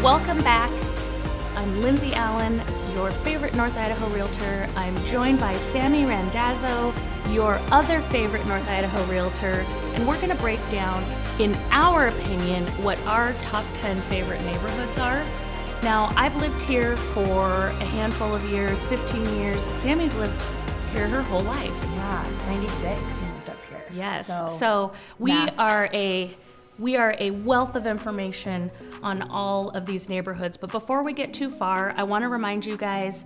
Welcome back. I'm Lindsay Allen, your favorite North Idaho realtor. I'm joined by Sammy Randazzo, your other favorite North Idaho realtor, and we're going to break down, in our opinion, what our top 10 favorite neighborhoods are. Now, I've lived here for a handful of years, 15 years. Sammy's lived here her whole life. Yeah, 96 we moved up here. Yes, so we are a wealth of information on all of these neighborhoods. But before we get too far, I want to remind you guys,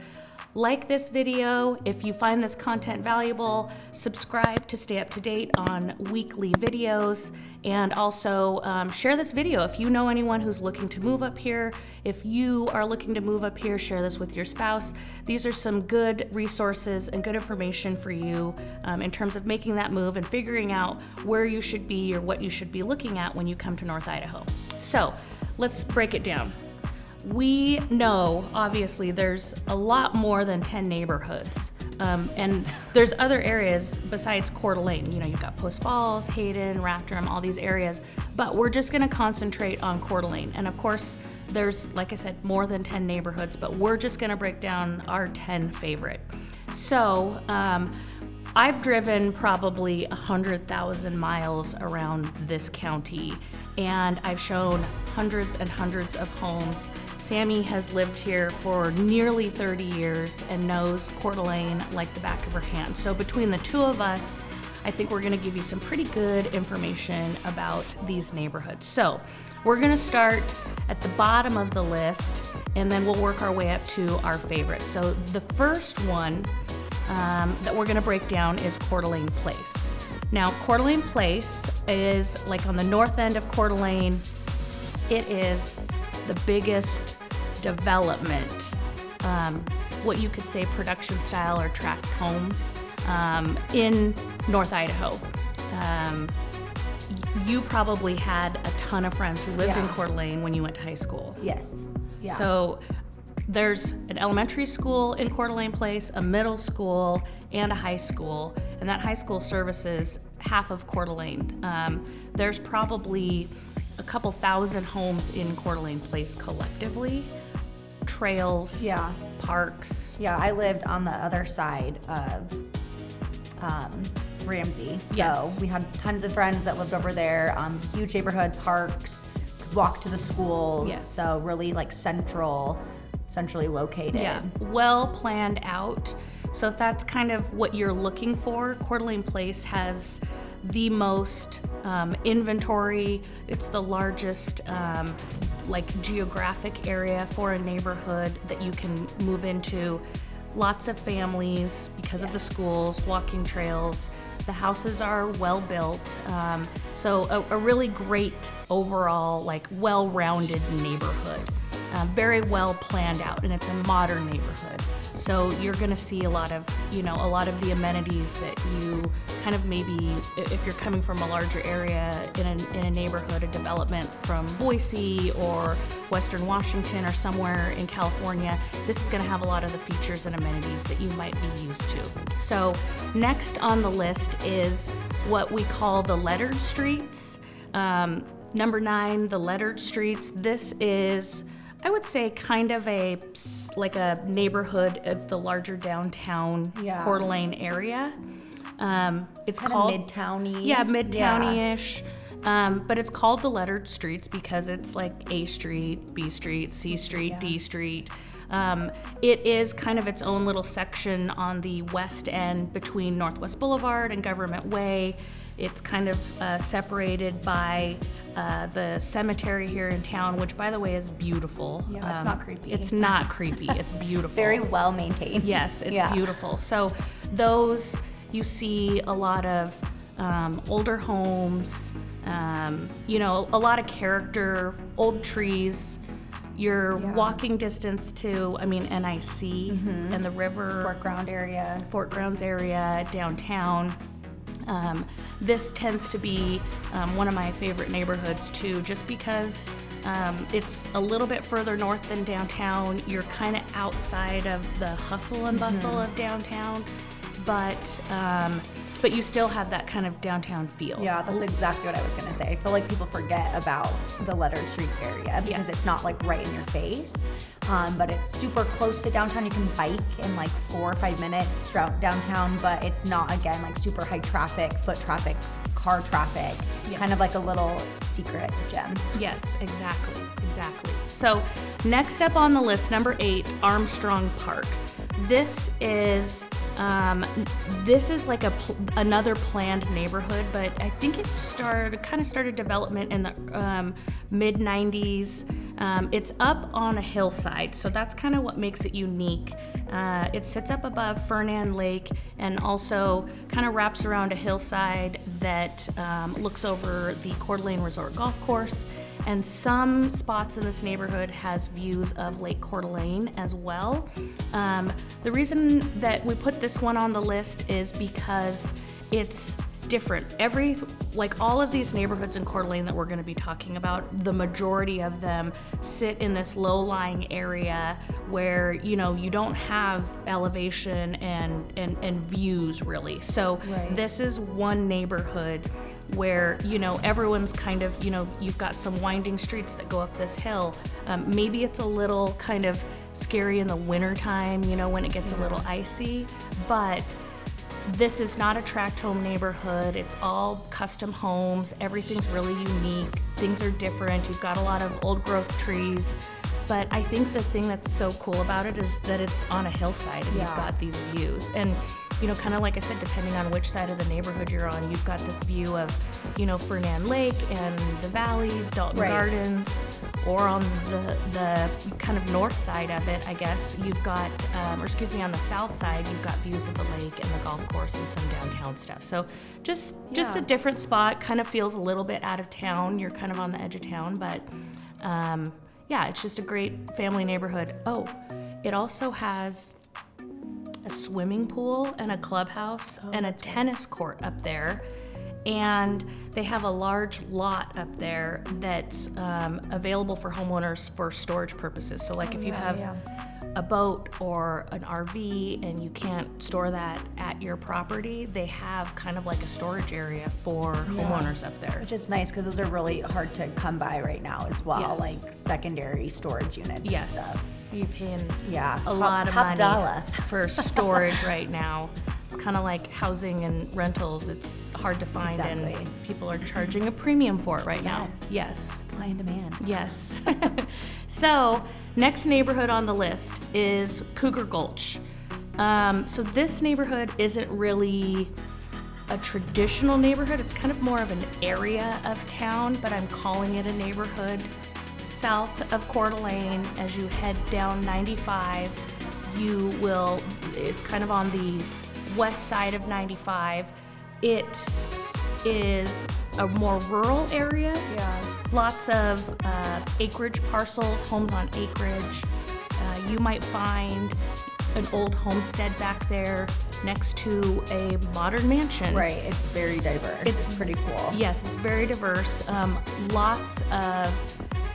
like this video. If you find this content valuable, subscribe to stay up to date on weekly videos, and also share this video if you know anyone who's looking to move up here. If you are looking to move up here, share this with your spouse. These are some good resources and good information for you in terms of making that move and figuring out where you should be or what you should be looking at when you come to North Idaho. So let's break it down. We know, obviously, there's a lot more than 10 neighborhoods. And there's other areas besides Coeur d'Alene. You know, you've got Post Falls, Hayden, Rathdrum, all these areas. But we're just going to concentrate on Coeur d'Alene. And of course, there's, like I said, more than 10 neighborhoods, but we're just going to break down our 10 favorite. So, I've driven probably 100,000 miles around this county, and I've shown hundreds and hundreds of homes. Sammy has lived here for nearly 30 years and knows Coeur d'Alene like the back of her hand. So between the two of us, I think we're gonna give you some pretty good information about these neighborhoods. So we're gonna start at the bottom of the list, and then we'll work our way up to our favorite. So the first one that we're gonna break down is Coeur d'Alene Place. Now, Coeur d'Alene Place is like on the north end of Coeur d'Alene. It is the biggest development, what you could say production style or tract homes in North Idaho. You probably had a ton of friends who lived in Coeur d'Alene when you went to high school. Yes. Yeah. So there's an elementary school in Coeur d'Alene Place, a middle school, and a high school, and that high school services half of Coeur d'Alene. There's probably a couple thousand homes in Coeur d'Alene Place collectively. Trails, parks. Yeah, I lived on the other side of Ramsey. So we had tons of friends that lived over there. Huge neighborhood, parks, could walk to the schools. Yes. So really like centrally located. Yeah, well planned out. So if that's kind of what you're looking for, Coeur d'Alene Place has the most inventory. It's the largest geographic area for a neighborhood that you can move into. Lots of families because of the schools, walking trails. The houses are well built. So a really great overall, well-rounded neighborhood. Very well planned out, and it's a modern neighborhood. So you're going to see a lot of the amenities that you kind of maybe, if you're coming from a larger area in a neighborhood, a development from Boise or Western Washington or somewhere in California, this is going to have a lot of the features and amenities that you might be used to. So next on the list is what we call the lettered streets. Number 9, the lettered streets. This is, I would say, kind of a neighborhood of the larger downtown Coeur d'Alene area. It's kind called of mid-towny. Yeah, mid-towny-ish. But it's called the lettered streets because it's like A Street, B Street, C Street, D Street. It is kind of its own little section on the west end between Northwest Boulevard and Government Way. It's kind of separated by the cemetery here in town, which, by the way, is beautiful. Yeah, it's not creepy. It's not creepy. It's beautiful. It's very well maintained. Yes, it's beautiful. So those, you see a lot of older homes, a lot of character, old trees. You're walking distance to, NIC and the river. Fort Grounds area, downtown. This tends to be one of my favorite neighborhoods too, just because it's a little bit further north than downtown. You're kind of outside of the hustle and bustle of downtown, but but you still have that kind of downtown feel. Yeah, that's exactly what I was gonna say. I feel like people forget about the lettered streets area because it's not like right in your face, but it's super close to downtown. You can bike in like 4 or 5 minutes downtown, but it's not, again, like super high traffic, foot traffic, car traffic. It's kind of like a little secret gem. Yes, exactly. So next up on the list, number 8, Armstrong Park. This is like another planned neighborhood, but I think it started development in the mid-90s. It's up on a hillside, so that's kind of what makes it unique. It sits up above Fernan Lake and also kind of wraps around a hillside that looks over the Coeur d'Alene Resort Golf Course. And some spots in this neighborhood has views of Lake Coeur d'Alene as well. The reason that we put this one on the list is because it's different. All of these neighborhoods in Coeur d'Alene that we're going to be talking about, the majority of them sit in this low-lying area where, you don't have elevation and views really. So this is one neighborhood where, everyone's kind of, you've got some winding streets that go up this hill. Maybe it's a little kind of scary in the wintertime, when it gets a little icy, but this is not a tract home neighborhood. It's all custom homes. Everything's really unique. Things are different. You've got a lot of old growth trees. But I think the thing that's so cool about it is that it's on a hillside and you've got these views. And, kind of like I said, depending on which side of the neighborhood you're on, you've got this view of, Fernan Lake and the valley, Dalton Gardens, or on the kind of north side of it, I guess, you've got, on the south side, you've got views of the lake and the golf course and some downtown stuff. So just a different spot, kind of feels a little bit out of town. You're kind of on the edge of town, but it's just a great family neighborhood. Oh, it also has a swimming pool and a clubhouse and a tennis court up there. And they have a large lot up there that's available for homeowners for storage purposes. So if you have a boat or an RV and you can't store that at your property, they have kind of like a storage area for homeowners up there. Which is nice because those are really hard to come by right now as well, like secondary storage units and stuff. You're paying a lot of money dollar for storage right now. It's kind of like housing and rentals. It's hard to find and people are charging a premium for it right now. Yes. Supply and demand. Yes. So next neighborhood on the list is Cougar Gulch. So this neighborhood isn't really a traditional neighborhood. It's kind of more of an area of town, but I'm calling it a neighborhood. South of Coeur d'Alene, as you head down 95, it's kind of on the west side of 95. It is a more rural area. Lots of acreage parcels, homes on acreage. You might find an old homestead back there next to a modern mansion. Right, it's very diverse. It's pretty cool. Yes, it's very diverse. Lots of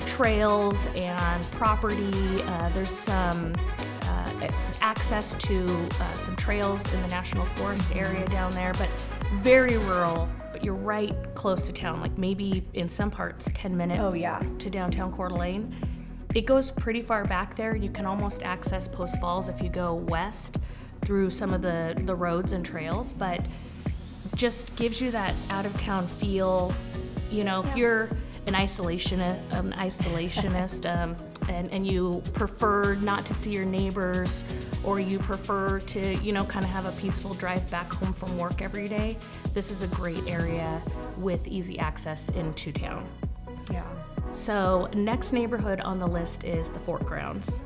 trails and property. There's some access to some trails in the National Forest area down there, but very rural. But you're right close to town, like maybe in some parts 10 minutes to downtown Coeur d'Alene. It goes pretty far back there. You can almost access Post Falls if you go west through some of the roads and trails, but just gives you that out of town feel. If you're an isolationist and you prefer not to see your neighbors, or you prefer to kind of have a peaceful drive back home from work every day, this is a great area with easy access into town. So next neighborhood on the list is the Fort Grounds.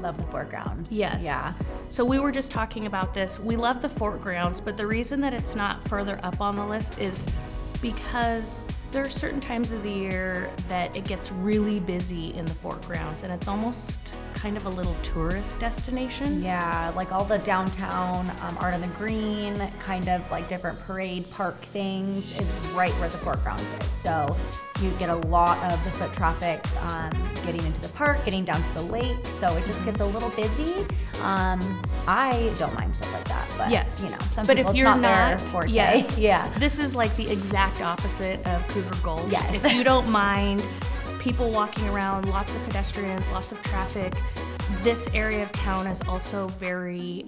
Love the Fort Grounds. Yes. So we were just talking about this. We love the Fort Grounds, but the reason that it's not further up on the list is because there are certain times of the year that it gets really busy in the Fort Grounds, and it's almost kind of a little tourist destination. Yeah, like all the downtown Art on the Green, kind of like different parade park things is right where the foregrounds is. So you get a lot of the foot traffic getting into the park, getting down to the lake. So it just gets a little busy. I don't mind stuff like that, but yes, you know, some but people if it's you're not their forte. yes, Yeah, this is like the exact opposite of Cougar Gulch. Yes. If you don't mind people walking around, lots of pedestrians, lots of traffic, this area of town is also very,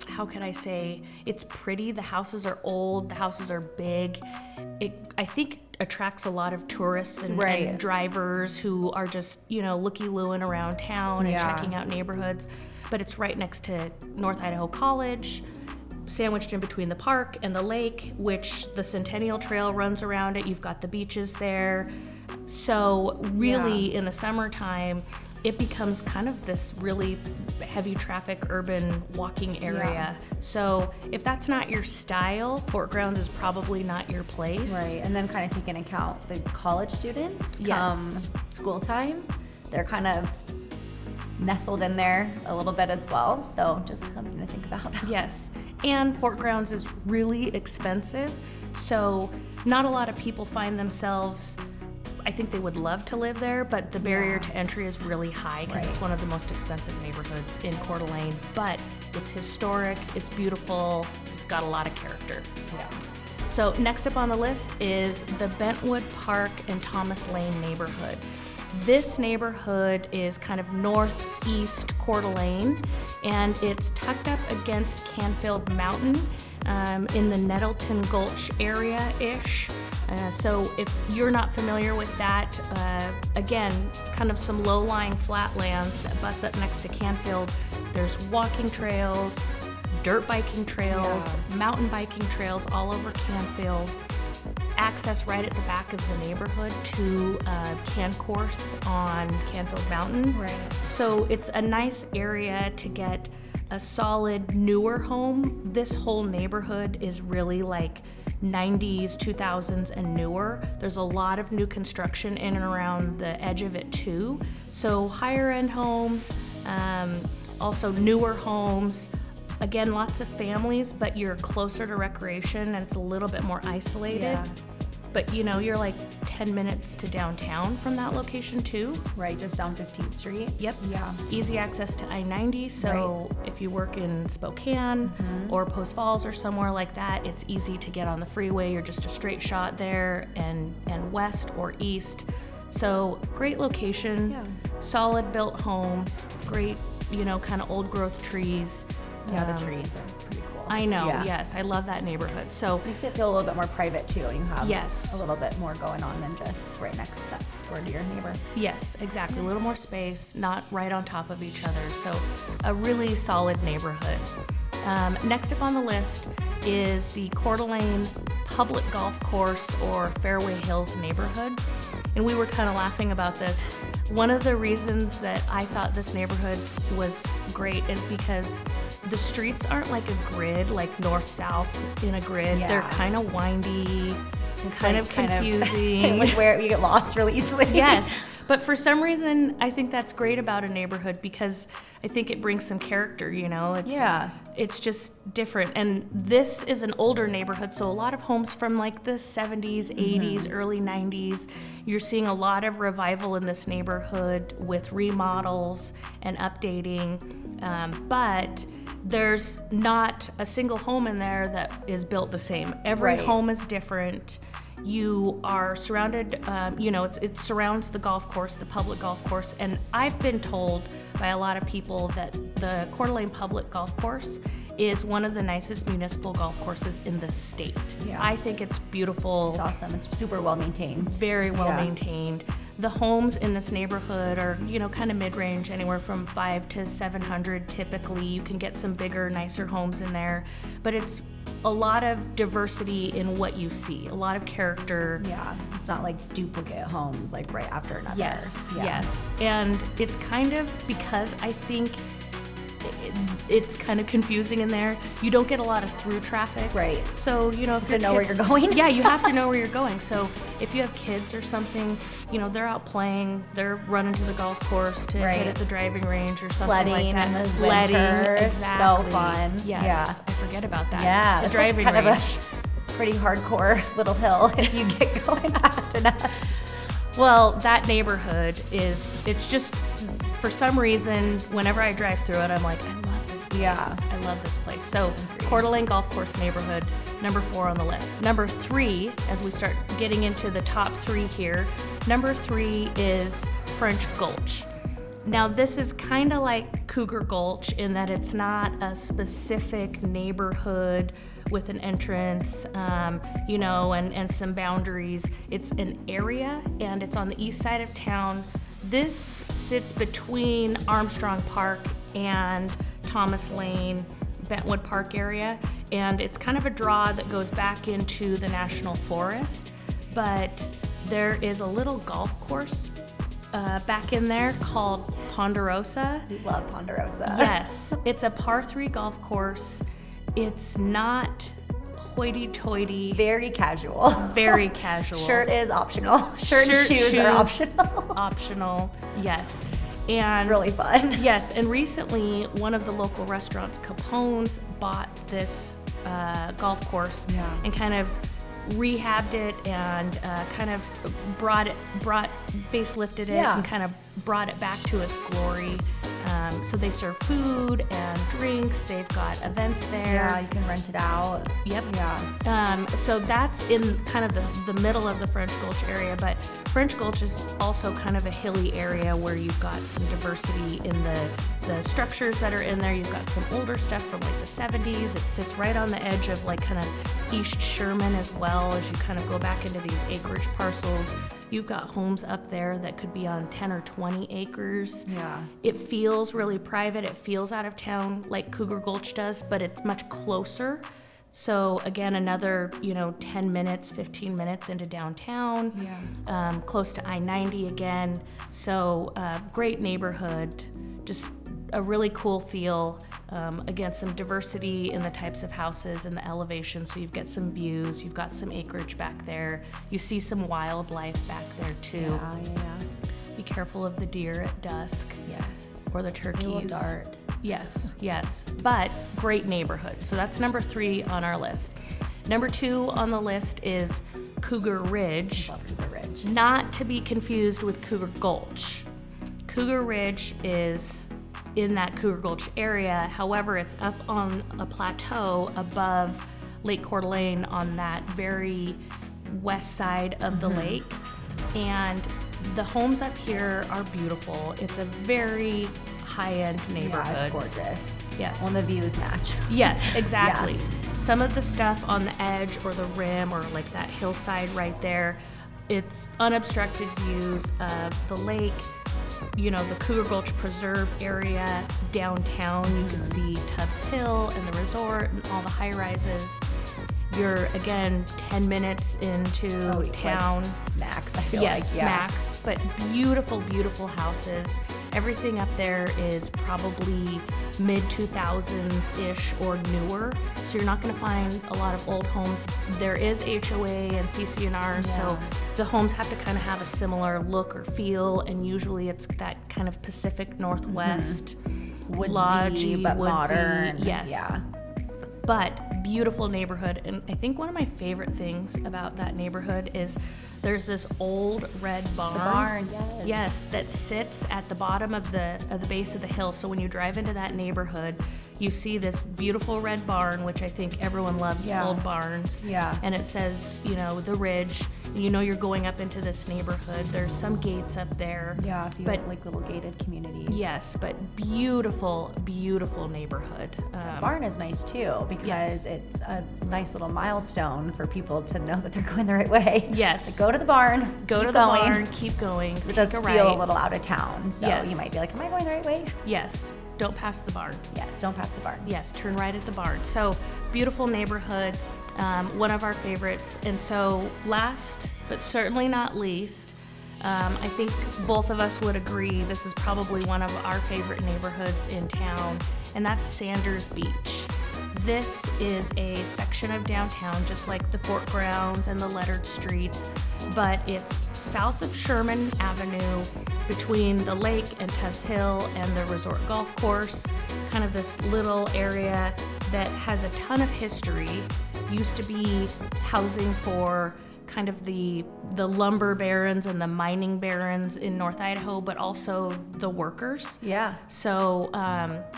how can I say, it's pretty. The houses are old, the houses are big. It, I think, attracts a lot of tourists and, and drivers who are just, you know, looky-looing around town and checking out neighborhoods. But it's right next to North Idaho College, sandwiched in between the park and the lake, which the Centennial Trail runs around it. You've got the beaches there. So really in the summertime, it becomes kind of this really heavy traffic urban walking area. So if that's not your style, Fort Grounds is probably not your place. Right, and then kind of take into account the college students come school time. They're kind of nestled in there a little bit as well. So just something to think about. Yes, and Fort Grounds is really expensive. So not a lot of people find themselves, I think they would love to live there, but the barrier to entry is really high because it's one of the most expensive neighborhoods in Coeur d'Alene. But it's historic, it's beautiful, it's got a lot of character. So next up on the list is the Bentwood Park and Thomas Lane neighborhood. This neighborhood is kind of northeast Coeur d'Alene, and it's tucked up against Canfield Mountain in the Nettleton Gulch area-ish. So if you're not familiar with that, again, kind of some low-lying flatlands that butts up next to Canfield. There's walking trails, dirt biking trails, mountain biking trails all over Canfield. Access right at the back of the neighborhood to Can Course on Canfield Mountain. So it's a nice area to get a solid newer home. This whole neighborhood is really like 90s, 2000s, and newer. There's a lot of new construction in and around the edge of it too. So higher end homes, also newer homes. Again, lots of families, but you're closer to recreation and it's a little bit more isolated. But you know, you're like 10 minutes to downtown from that location too. Right, just down 15th Street. Yep. Easy access to I-90, so if you work in Spokane or Post Falls or somewhere like that, it's easy to get on the freeway. You're just a straight shot there and west or east. So great location, solid built homes, great, you know, kind of old growth trees. The trees are pretty cool. I know, yes. I love that neighborhood. So makes it feel a little bit more private too, and you have yes. a little bit more going on than just right next door to your neighbor. Yes, exactly. A little more space, not right on top of each other. So a really solid neighborhood. Next up on the list is the Coeur d'Alene Public Golf Course or Fairway Hills neighborhood. And we were kind of laughing about this. One of the reasons that I thought this neighborhood was great is because the streets aren't like a grid, like north-south in a grid. They're kind of windy, kind of confusing. Like where you get lost really easily. Yes. But for some reason, I think that's great about a neighborhood because I think it brings some character, you know? It's just different. And this is an older neighborhood, so a lot of homes from like the 70s, 80s, early 90s. You're seeing a lot of revival in this neighborhood with remodels and updating. But there's not a single home in there that is built the same. Every home is different. You are surrounded, you know, it surrounds the golf course, the public golf course, and I've been told by a lot of people that the Coeur d'Alene Public Golf Course is one of the nicest municipal golf courses in the state. I think it's beautiful. It's awesome. It's super well maintained. Very well maintained. The homes in this neighborhood are, you know, kind of mid-range, anywhere from 500 to 700 typically. You can get some bigger, nicer homes in there, but it's a lot of diversity in what you see, a lot of character. It's not like duplicate homes like right after another. Yes. And it's kind of because I think it's kind of confusing in there. You don't get a lot of through traffic. Right. So, you know, if you have to know where you're going. Yeah, you have to know where you're going. So if you have kids or something, you know, they're out playing, they're running to the golf course to hit at the driving range or something Sledding like that. in the Sledding, winter. exactly. So fun. Yes, Yeah. I forget about that. Yeah, the driving kind range. of a pretty hardcore little hill if you get going fast enough. Well, that neighborhood it's just, for some reason, whenever I drive through it, I'm like, I love this place. Yeah. I love this place. So, Coeur d'Alene Golf Course neighborhood, number 4 on the list. Number 3, as we start getting into the top 3 here, number 3 is French Gulch. Now, this is kind of like Cougar Gulch in that it's not a specific neighborhood with an entrance, you know, and some boundaries. It's an area, and it's on the east side of town. This sits between Armstrong Park and Thomas Lane, Bentwood Park area, and it's kind of a draw that goes back into the National Forest, but there is a little golf course back in there called Ponderosa. We love Ponderosa. Yes, it's a par 3 golf course. It's not hoity-toity. Very casual. Very casual. Shirt is optional. Shirt and shoes are optional. Optional, yes. And it's really fun. Yes, and recently one of the local restaurants, Capone's, bought this golf course and kind of rehabbed it and kind of facelifted it and kind of brought it back to its glory. So they serve food and drinks. They've got events there. Yeah, you can rent it out. Yep. Yeah. So that's in kind of the middle of the French Gulch area, but French Gulch is also kind of a hilly area where you've got some diversity in the structures that are in there. You've got some older stuff from like the 70s. It sits right on the edge of like kind of East Sherman as well as you kind of go back into these acreage parcels. You've got homes up there that could be on 10 or 20 acres. Yeah. It feels really private. It feels out of town like Cougar Gulch does, but it's much closer. So again, another, 10 minutes, 15 minutes into downtown, close to I-90 again. So great neighborhood, just a really cool feel. Again, some diversity in the types of houses and the elevation. So you've got some views, you've got some acreage back there. You see some wildlife back there too. Yeah. Be careful of the deer at dusk. Yes. Or the turkeys. They will dart. Yes. But great neighborhood. So that's number 3 on our list. Number 2 on the list is Cougar Ridge. Love Cougar Ridge. Not to be confused with Cougar Gulch. Cougar Ridge is in that Cougar Gulch area. However, it's up on a plateau above Lake Coeur d'Alene on that very west side of the lake. And the homes up here are beautiful. It's a very high-end neighborhood. Yeah, it's gorgeous. Yes. When the views match. Yes, exactly. Some of the stuff on the edge or the rim or like that hillside right there, it's unobstructed views of the lake, the Cougar Gulch Preserve area downtown. You can see Tubbs Hill and the resort and all the high rises. You're, again, 10 minutes into town. Like max, I feel yes, like. Yeah. max. But beautiful, beautiful houses. Everything up there is probably mid-2000s-ish or newer. So you're not going to find a lot of old homes. There is HOA and CC&R, so the homes have to kind of have a similar look or feel, and usually it's that kind of Pacific Northwest, Woodsy, lodgy, but woodsy. modern. Yes. Yeah. But beautiful neighborhood, and I think one of my favorite things about that neighborhood is there's this old red barn. The barn, yes. Yes, that sits at the bottom of the base of the hill. So when you drive into that neighborhood, you see this beautiful red barn, which I think everyone loves old barns. Yeah. And it says, the Ridge. You're going up into this neighborhood. There's some gates up there. Yeah, if you but like little gated communities. yes, but beautiful, beautiful neighborhood. Barn is nice too because it's a nice little milestone for people to know that they're going the right way. Yes. Like, go to the barn. Go keep to the going. barn, keep going. It take does a feel right. a little out of town, so Yes. you might be like, "Am I going the right way?" Yes, don't pass the barn. Yeah, don't pass the barn. Yes, turn right at the barn. So beautiful neighborhood, one of our favorites. And so last but certainly not least, I think both of us would agree this is probably one of our favorite neighborhoods in town, and that's Sanders Beach. This is a section of downtown, just like the Fort Grounds and the lettered streets, but it's south of Sherman Avenue, between the lake and Tubbs Hill and the resort golf course, kind of this little area that has a ton of history. Used to be housing for kind of the lumber barons and the mining barons in North Idaho, but also the workers. Yeah. So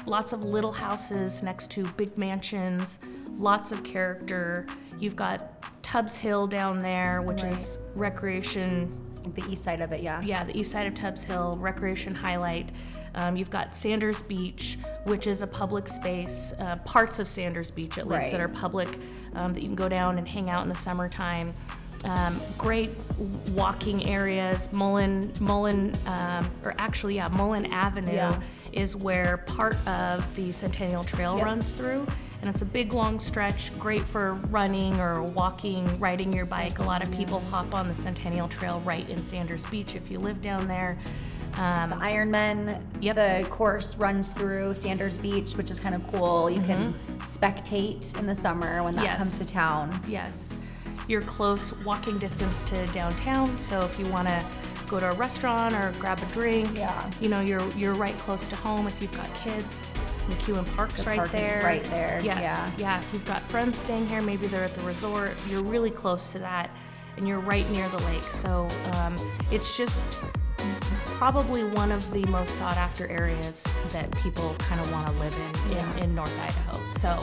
lots of little houses next to big mansions, lots of character. You've got Tubbs Hill down there, which is recreation. The east side of it, yeah. Yeah, the east side of Tubbs Hill, recreation highlight. You've got Sanders Beach, which is a public space, parts of Sanders Beach at least, that are public, that you can go down and hang out in the summertime. Great walking areas. Mullen Avenue is where part of the Centennial Trail runs through, and it's a big long stretch, great for running or walking, riding your bike. A lot of people hop on the Centennial Trail right in Sanders Beach if you live down there. The Ironman, the course runs through Sanders Beach, which is kind of cool. You can spectate in the summer when that comes to town. Yes. You're close walking distance to downtown, so if you want to go to a restaurant or grab a drink, you know, you're right close to home if you've got kids. McEwen Park's right there. Is right there. Yes. Yeah. If you've got friends staying here, maybe they're at the resort, you're really close to that, and you're right near the lake. So it's just probably one of the most sought after areas that people kind of want to live in North Idaho. So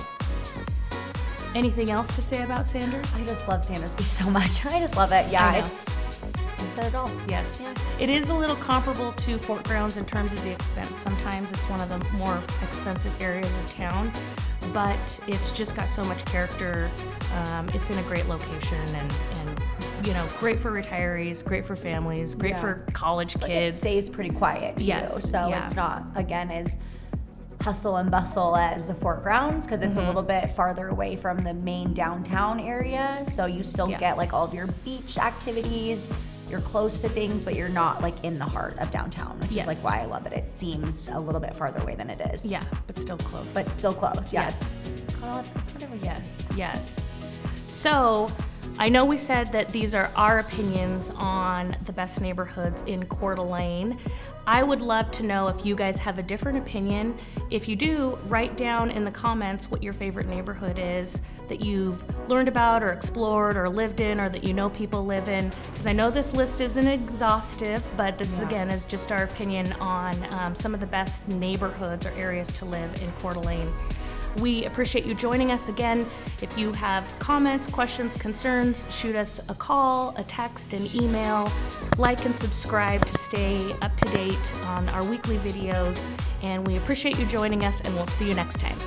anything else to say about Sanders? I just love Sanders Beach so much. I just love it. Yeah, you said it all. Yes. Yeah. It is a little comparable to Fort Grounds in terms of the expense. Sometimes it's one of the more expensive areas of town, but it's just got so much character. It's in a great location and you know, great for retirees, great for families, great for college kids. It stays pretty quiet too, so it's not, again, as hustle and bustle as the Fort Grounds, because it's a little bit farther away from the main downtown area, so you still get like all of your beach activities. You're close to things, but you're not like in the heart of downtown, which is like why I love it. It seems a little bit farther away than it is. Yeah, but still close. Yes. It's whatever. Yes. So I know we said that these are our opinions on the best neighborhoods in Coeur d'Alene. I would love to know if you guys have a different opinion. If you do, write down in the comments what your favorite neighborhood is that you've learned about or explored or lived in or that you know people live in. Because I know this list isn't exhaustive, but this again is just our opinion on some of the best neighborhoods or areas to live in Coeur d'Alene. We appreciate you joining us again. If you have comments, questions, concerns, shoot us a call, a text, an email. Like and subscribe to stay up to date on our weekly videos. And we appreciate you joining us, and we'll see you next time.